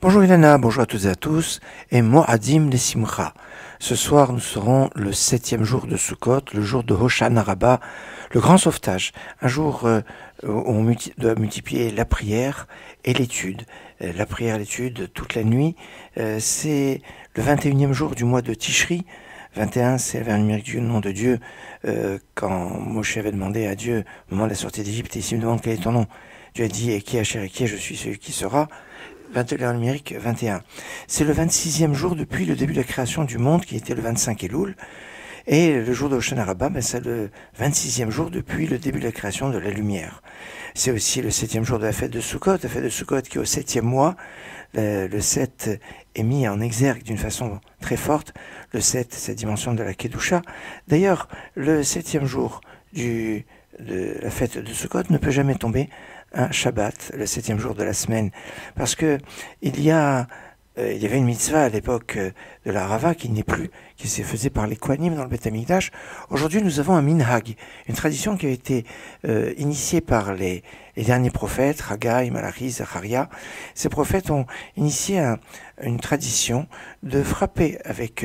Bonjour Ilana, bonjour à toutes et à tous, et Mo'adim les Simcha. Ce soir, nous serons le 7e jour de Sukkot, le jour de Hoshana Rabbah, le grand sauvetage. Un jour où on doit multiplier la prière et l'étude. La prière et l'étude toute la nuit. C'est le 21e jour du mois de Tishri. 21, c'est le numérique du nom de Dieu. Quand Moshe avait demandé à Dieu, au moment de la sortie d'Égypte, et s'il me demande quel est ton nom, Dieu a dit, Eki Asher Eki, je suis celui qui sera. 21 numérique 21. C'est le 26e jour depuis le début de la création du monde, qui était le 25 Elul. Et le jour de Hoshana Rabbah, c'est le 26e jour depuis le début de la création de la lumière. C'est aussi le 7e jour de la fête de Sukkot, la fête de Sukkot qui est au 7e mois. Le 7 est mis en exergue d'une façon très forte. Le 7, c'est la dimension de la Kedusha. D'ailleurs, le 7e jour de la fête de Sukkot ne peut jamais tomber un Shabbat, le 7e jour de la semaine, parce que il y avait une mitzvah à l'époque de la Rava qui n'est plus, qui se faisait par les Kohanim dans le Beth Amikdash. Aujourd'hui, nous avons un minhag, une tradition qui a été initiée par les derniers prophètes, Haggai, Malachi, Zacharia. Ces prophètes ont initié une tradition de frapper avec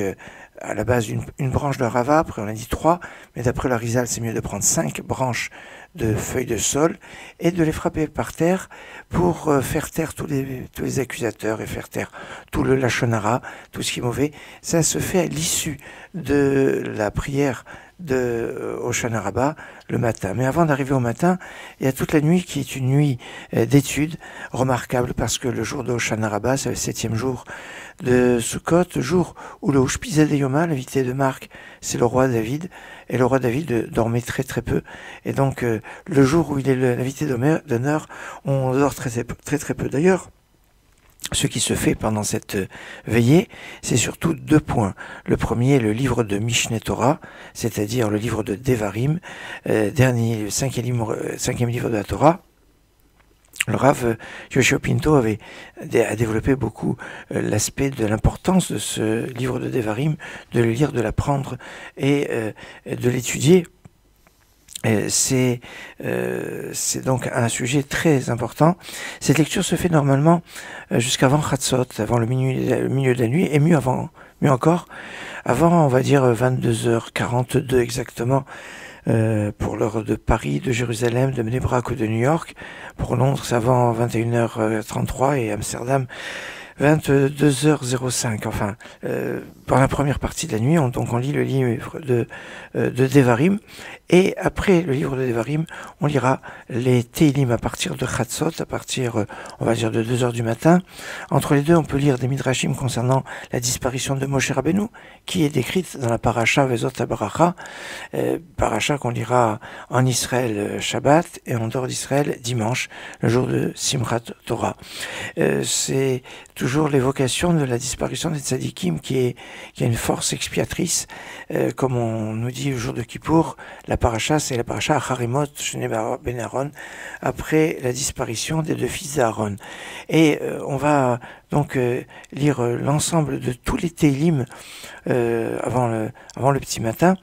à la base une branche de Rava, après on a dit 3, mais d'après la Rizal, c'est mieux de prendre 5 branches de feuilles de saule et de les frapper par terre pour faire taire tous les accusateurs et faire taire tout le lachonara, tout ce qui est mauvais. Ça se fait à l'issue de la prière de Hoshana Rabbah le matin. Mais avant d'arriver au matin, il y a toute la nuit qui est une nuit d'études remarquable parce que le jour de Hoshana Rabbah, c'est le 7e jour de Sukkot, le jour où le Ushpizeh Yoma, l'invité de Marc, c'est le roi David, et le roi David dormait très très peu. Et donc le jour où il est l'invité d'honneur, on dort très très peu. D'ailleurs, ce qui se fait pendant cette veillée, c'est surtout 2 points. Le premier, le livre de Mishneh Torah, c'est-à-dire le livre de Devarim, cinquième livre de la Torah. Le Rav Yoshio Pinto a développé beaucoup l'aspect de l'importance de ce livre de Devarim, de le lire, de l'apprendre et de l'étudier. C'est donc un sujet très important. Cette lecture se fait normalement jusqu'avant Chatzot, avant le milieu de la nuit, et mieux encore, avant, on va dire, 22h42 exactement, pour l'heure de Paris, de Jérusalem, de Bnei Brak ou de New York. Pour Londres, c'est avant 21h33 et Amsterdam, 22h05, enfin, par la première partie de la nuit, on lit le livre de Devarim, et après le livre de Devarim, on lira les Teilim à partir de Chatzot, à partir, on va dire, de 2h du matin. Entre les deux, on peut lire des midrashim concernant la disparition de Moshe Rabbeinu, qui est décrite dans la paracha Vezot HaBaracha, paracha qu'on lira en Israël Shabbat, et en dehors d'Israël dimanche, le jour de Simchat Torah. C'est toujours l'évocation de la disparition des tzadikim qui a une force expiatrice, comme on nous dit le jour de Kippour. La paracha, c'est la paracha Harimot Shnei Ben Aaron, après la disparition des 2 fils d'Aaron. Et on va donc lire l'ensemble de tous les Teilim avant le petit matin,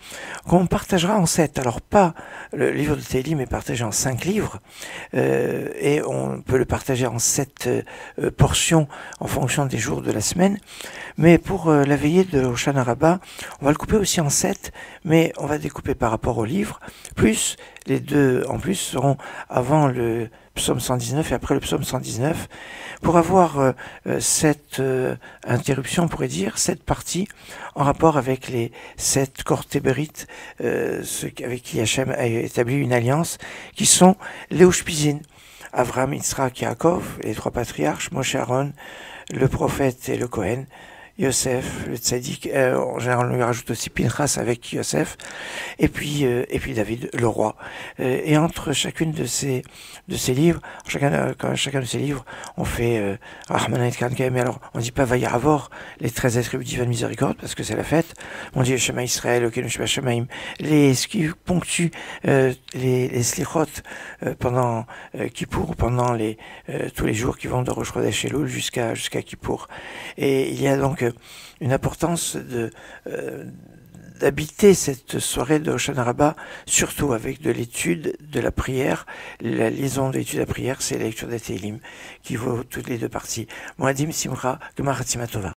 qu'on partagera en 7. Alors pas, le livre de Teilim est partagé en 5 livres, et on peut le partager en 7 portions en fonction des jours de la semaine. Mais pour la veillée de Hoshana Rabbah, on va le couper aussi en 7, mais on va découper par rapport au livre, plus les 2 en plus seront avant le psaume 119 et après le psaume 119, pour avoir cette interruption, on pourrait dire, cette partie en rapport avec les 7 cortébérites, avec qui Hachem a établi une alliance, qui sont les Ushpizin, Avraham, Yitzhak, Yaakov, les 3 patriarches, Moshe, Aaron, le prophète et le Kohen, Yosef, le tzaddik, en général on lui rajoute aussi Pinchas avec Yosef, et puis David, le roi. Et entre chacune de ces livres, chacun de ces livres, on fait Rahman et Kankaim, mais alors on dit pas Vayavor, les 13 attributs divine miséricorde, parce que c'est la fête, on dit Shema Israël, Okenu Shema Shemaim, ce qui ponctue les slichot pendant Kippour, pendant tous les jours qui vont de Rosh Chodesh Elul jusqu'à Kippour. Et il y a donc une importance d'habiter cette soirée de Hoshana Rabbah, surtout avec de l'étude de la prière. La liaison de l'étude de la prière, c'est la lecture des Tehillim, qui vaut toutes les deux parties. Moadim Simcha, Gemar Hatzima Tova.